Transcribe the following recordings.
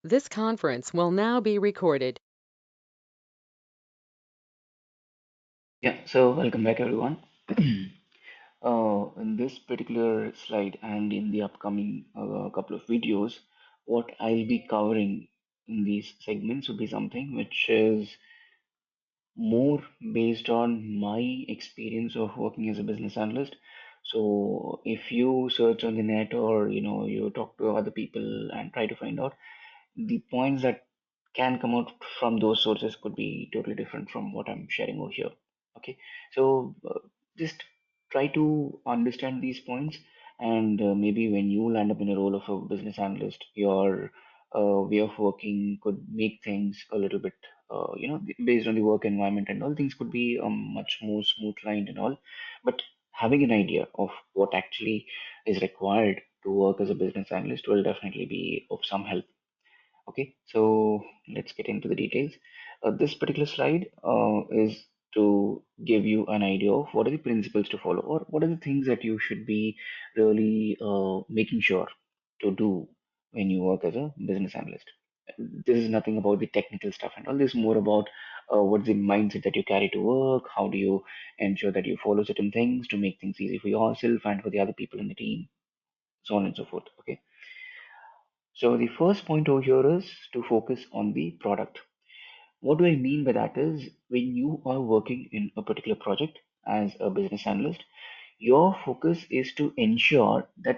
This conference will now be recorded. Yeah, so welcome back everyone. In this particular slide and in the upcoming couple of videos, what I'll be covering in these segments will be something which is more based on my experience of working as a business analyst. So if you search on the net or you talk to other people and try to find out, the points that can come out from those sources could be totally different from what I'm sharing over here. Okay, so just try to understand these points, and maybe when you land up in a role of a business analyst, your way of working could make things a little bit, based on the work environment and all, things could be much more smooth lined and all. But having an idea of what actually is required to work as a business analyst will definitely be of some help. Okay, so let's get into the details. This particular slide is to give you an idea of what are the principles to follow, or what are the things that you should be really making sure to do when you work as a business analyst. This is nothing about the technical stuff and all. This is more about what's the mindset that you carry to work. How do you ensure that you follow certain things to make things easy for yourself and for the other people in the team, so on and so forth. Okay. So the first point over here is to focus on the product. What do I mean by that is when you are working in a particular project as a business analyst, your focus is to ensure that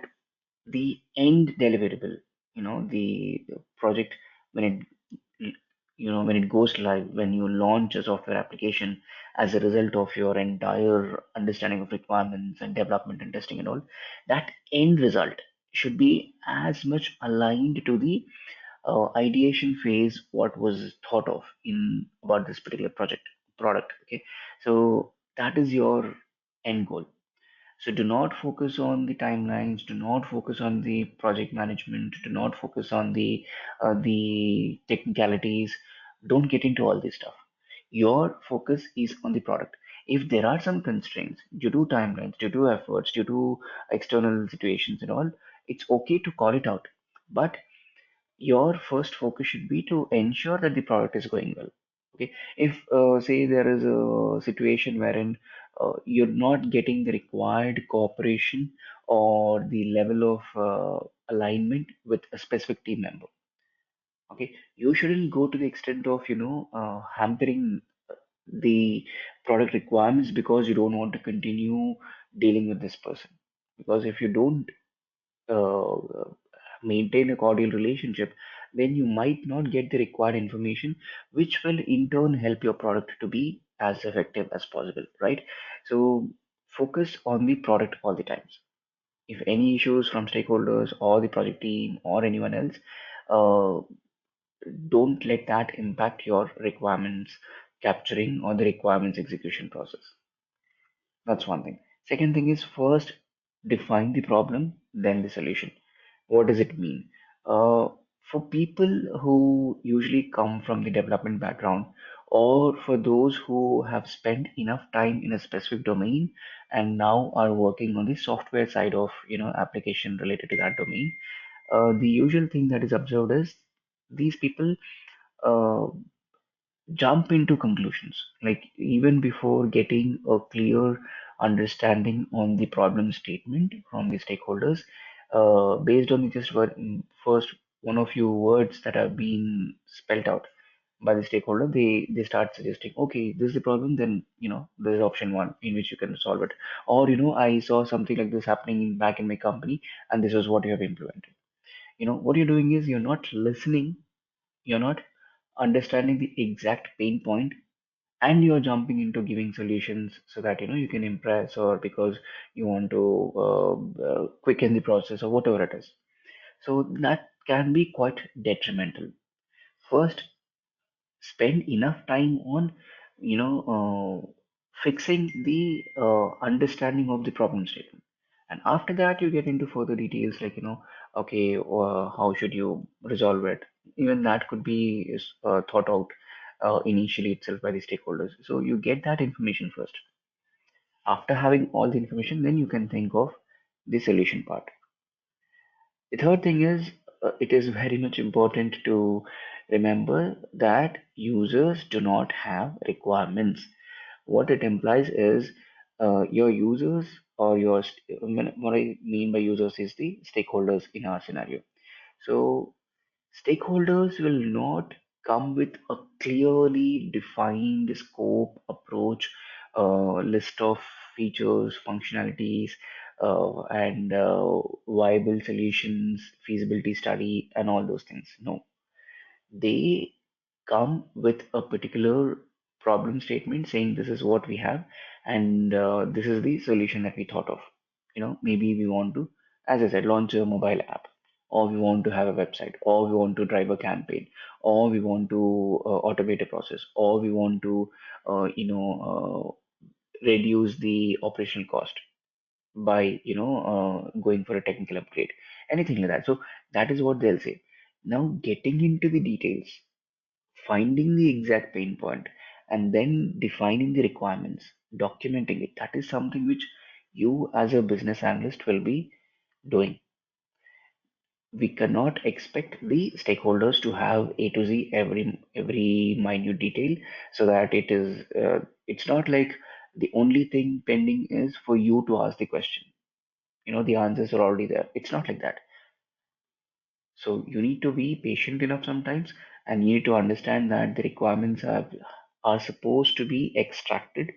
the end deliverable, the project when when it goes live, when you launch a software application as a result of your entire understanding of requirements and development and testing and all, that end result should be as much aligned to the ideation phase what was thought of in about this particular project product. Okay, so that is your end goal. So do not focus on the timelines, do not focus on the project management, do not focus on the technicalities. Don't get into all this stuff. Your focus is on the product. If there are some constraints due to timelines, due to efforts, due to external situations and all, it's okay to call it out. But your first focus should be to ensure that the product is going well. Okay, if say there is a situation wherein you're not getting the required cooperation or the level of alignment with a specific team member, okay, you shouldn't go to the extent of hampering the product requirements because you don't want to continue dealing with this person. Because if you don't uh, maintain a cordial relationship, then you might not get the required information, which will in turn help your product to be as effective as possible, right? So focus on the product all the times. If any issues from stakeholders or the project team or anyone else, uh, don't let that impact your requirements capturing or the requirements execution process. That's one thing. Second thing is first define the problem, then the solution. What does it mean? For people who usually come from the development background, or for those who have spent enough time in a specific domain and now are working on the software side of application related to that domain, the usual thing that is observed is these people uh, jump into conclusions, like even before getting a clear understanding on the problem statement from the stakeholders, based on just first one or few words that have been spelled out by the stakeholder, they start suggesting, okay, this is the problem, then there's option one in which you can solve it. Or I saw something like this happening back in my company, and this is what you have implemented. What you're doing is you're not listening, you're not understanding the exact pain point, and you're jumping into giving solutions so that you can impress, or because you want to quicken the process or whatever it is. So that can be quite detrimental. First, spend enough time on fixing the understanding of the problem statement, and after that you get into further details, like okay, how should you resolve it. Even that could be thought out initially itself by the stakeholders, so you get that information first. After having all the information, then you can think of the solution part. The third thing is, it is very much important to remember that users do not have requirements. What it implies is your users or what I mean by users is the stakeholders in our scenario. So stakeholders will not come with a clearly defined scope, approach, list of features, functionalities, and viable solutions, feasibility study, and all those things. No, they come with a particular problem statement saying this is what we have and this is the solution that we thought of. Maybe we want to, as I said, launch a mobile app, or we want to have a website, or we want to drive a campaign, or we want to automate a process, or we want to reduce the operational cost by going for a technical upgrade, anything like that. So that is what they'll say. Now getting into the details, finding the exact pain point, and then defining the requirements, documenting it, that is something which you as a business analyst will be doing. We cannot expect the stakeholders to have A to Z every minute detail, so that it's not like the only thing pending is for you to ask the question. The answers are already there. It's not like that. So you need to be patient enough sometimes, and you need to understand that the requirements are supposed to be extracted.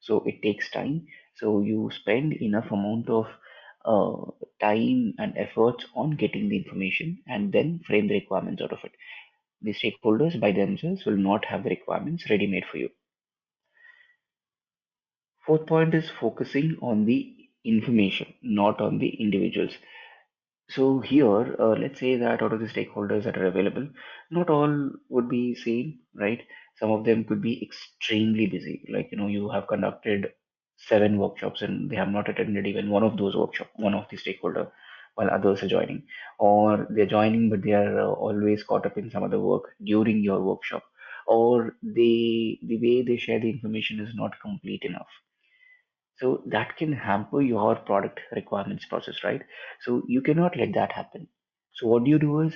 So it takes time. So you spend enough amount of time and efforts on getting the information and then frame the requirements out of it. The stakeholders by themselves will not have the requirements ready made for you. Fourth point is focusing on the information, not on the individuals. So here, let's say that out of the stakeholders that are available, not all would be same, right? Some of them could be extremely busy. Like, you have conducted 7 workshops and they have not attended even one of those workshops, one of the stakeholder, while others are joining. Or they're joining, but they are always caught up in some other work during your workshop. Or the way they share the information is not complete enough, so that can hamper your product requirements process, right? So you cannot let that happen. So what do is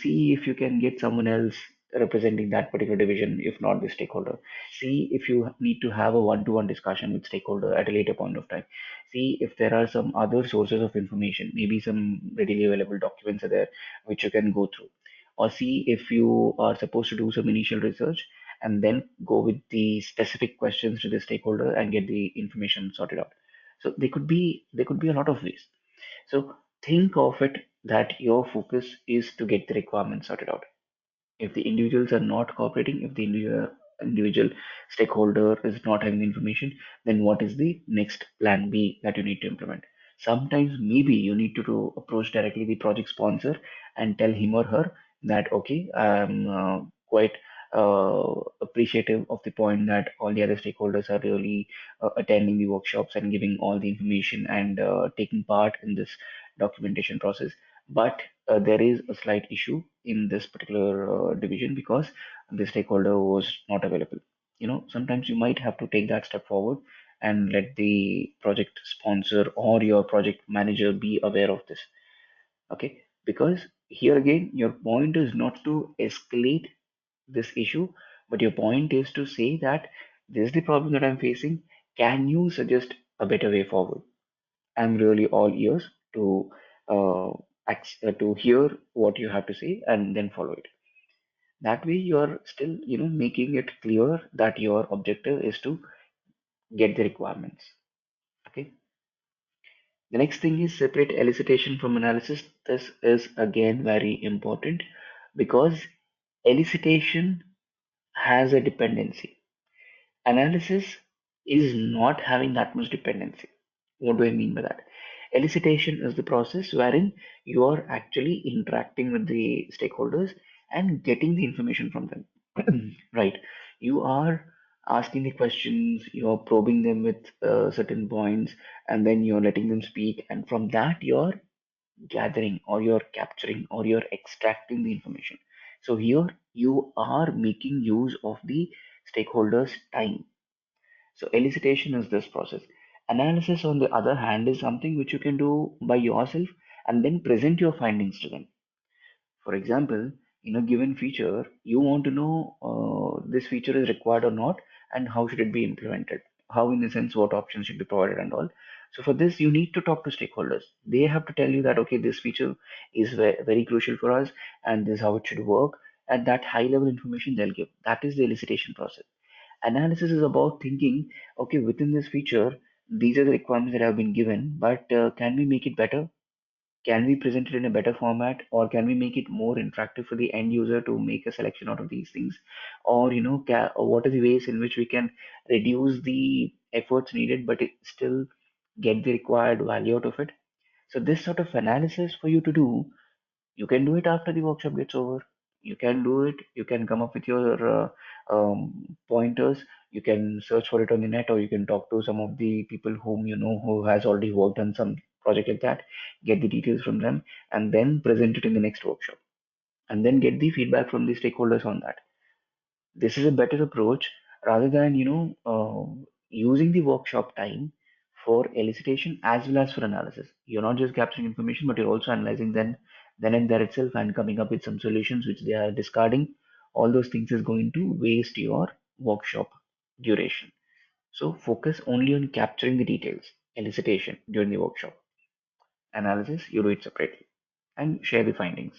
see if you can get someone else representing that particular division, if not the stakeholder. See if you need to have a one-to-one discussion with stakeholder at a later point of time. See if there are some other sources of information, maybe some readily available documents are there which you can go through. Or see if you are supposed to do some initial research and then go with the specific questions to the stakeholder and get the information sorted out. So there could be a lot of ways. So think of it that your focus is to get the requirements sorted out. If the individuals are not cooperating, if the individual stakeholder is not having the information, then what is the next plan B that you need to implement? Sometimes maybe you need to approach directly the project sponsor and tell him or her that, okay, I'm quite appreciative of the point that all the other stakeholders are really attending the workshops and giving all the information and taking part in this documentation process. But there is a slight issue in this particular division because the stakeholder was not available. Sometimes you might have to take that step forward and let the project sponsor or your project manager be aware of this. Okay, because here again, your point is not to escalate this issue, but your point is to say that this is the problem that I'm facing. Can you suggest a better way forward? I'm really all ears to uh, to hear what you have to say and then follow it. That way, you're still, making it clear that your objective is to get the requirements. Okay. The next thing is separate elicitation from analysis. This is again very important because elicitation has a dependency. Analysis is not having that much dependency. What do I mean by that? Elicitation is the process wherein you are actually interacting with the stakeholders and getting the information from them. Right? You are asking the questions, you're probing them with certain points, and then you're letting them speak, and from that, you're gathering or you're capturing or you're extracting the information. So here you are making use of the stakeholders' time. So elicitation is this process. Analysis, on the other hand, is something which you can do by yourself and then present your findings to them. For example, in a given feature, you want to know this feature is required or not, and how should it be implemented. How, in a sense, what options should be provided and all. So for this, you need to talk to stakeholders. They have to tell you that okay, this feature is very crucial for us, and this is how it should work. And that high level information they'll give. That is the elicitation process. Analysis is about thinking, okay, within this feature, these are the requirements that have been given, but can we make it better? Can we present it in a better format, or can we make it more interactive for the end user to make a selection out of these things? Or what are the ways in which we can reduce the efforts needed but still get the required value out of it? So this sort of analysis for you to do, you can do it after the workshop gets over. You can do it, you can come up with your pointers. You can search for it on the net, or you can talk to some of the people whom you know who has already worked on some project like that, get the details from them, and then present it in the next workshop, and then get the feedback from the stakeholders on that. This is a better approach rather than using the workshop time for elicitation as well as for analysis. You're not just capturing information, but you're also analyzing then and there itself, and coming up with some solutions which they are discarding. All those things is going to waste your workshop duration. So focus only on capturing the details. Elicitation during the workshop. Analysis, you do it separately and share the findings.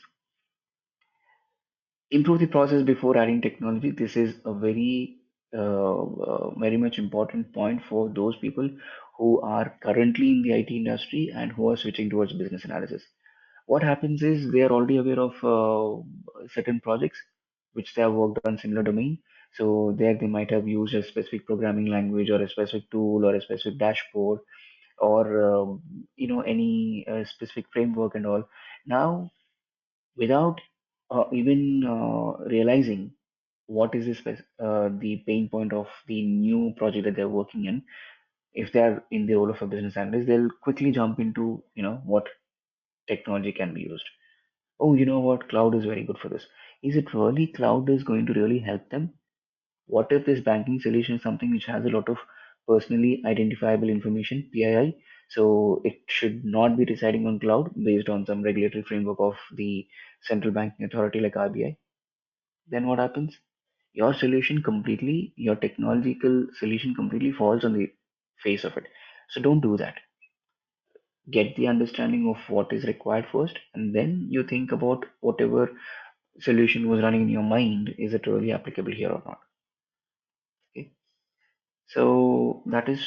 Improve the process before adding technology. This is a very much important point for those people who are currently in the IT industry and who are switching towards business analysis. What happens is they are already aware of certain projects which they have worked on similar domain. So there they might have used a specific programming language or a specific tool or a specific dashboard, or any specific framework and all. Now, without even realizing what is the pain point of the new project that they're working in, if they're in the role of a business analyst, they'll quickly jump into what technology can be used. Oh, you know what, cloud is very good for this. Is it really cloud is going to really help them? What if this banking solution is something which has a lot of personally identifiable information, PII? So it should not be residing on cloud based on some regulatory framework of the central banking authority like RBI. Then what happens? Your technological solution completely falls on the face of it. So don't do that. Get the understanding of what is required first, and then you think about whatever solution was running in your mind. Is it really applicable here or not? Okay. So that is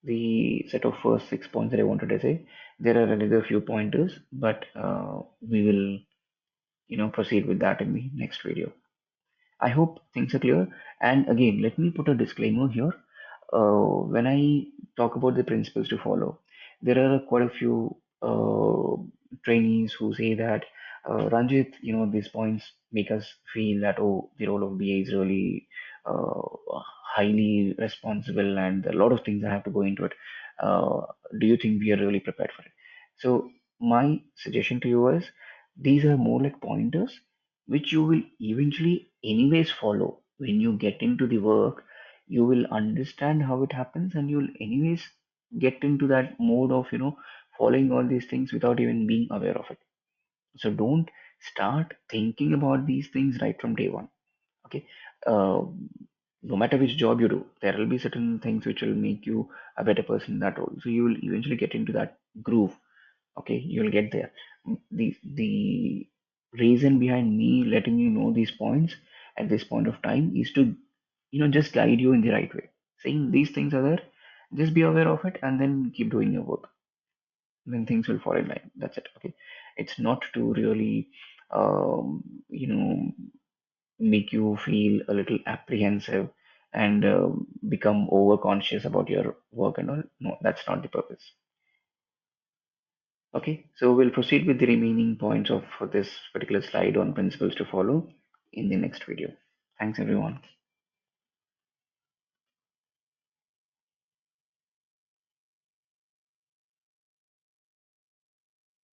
the set of first 6 points that I wanted to say. There are another few pointers, but we will, proceed with that in the next video. I hope things are clear. And again, let me put a disclaimer here. When I talk about the principles to follow, there are quite a few trainees who say that, Ranjit, these points make us feel that, oh, the role of BA is really uh, highly responsible and a lot of things that have to go into it. Uh, do you think we are really prepared for it? So, my suggestion to you is these are more like pointers which you will eventually anyways follow when you get into the work. You will understand how it happens, and you'll anyways get into that mode of following all these things without even being aware of it. So don't start thinking about these things right from day one. Okay. uh, no matter which job you do, there will be certain things which will make you a better person in that role, so you will eventually get into that groove. Okay, you'll get there. The reason behind me letting you know these points at this point of time is to just guide you in the right way, saying these things are there, just be aware of it and then keep doing your work. Then things will fall in line. That's it. Okay, it's not to really um, you know make you feel a little apprehensive and become over conscious about your work and all. No, that's not the purpose. Okay, so we'll proceed with the remaining points of this particular slide on principles to follow in the next video. Thanks, everyone.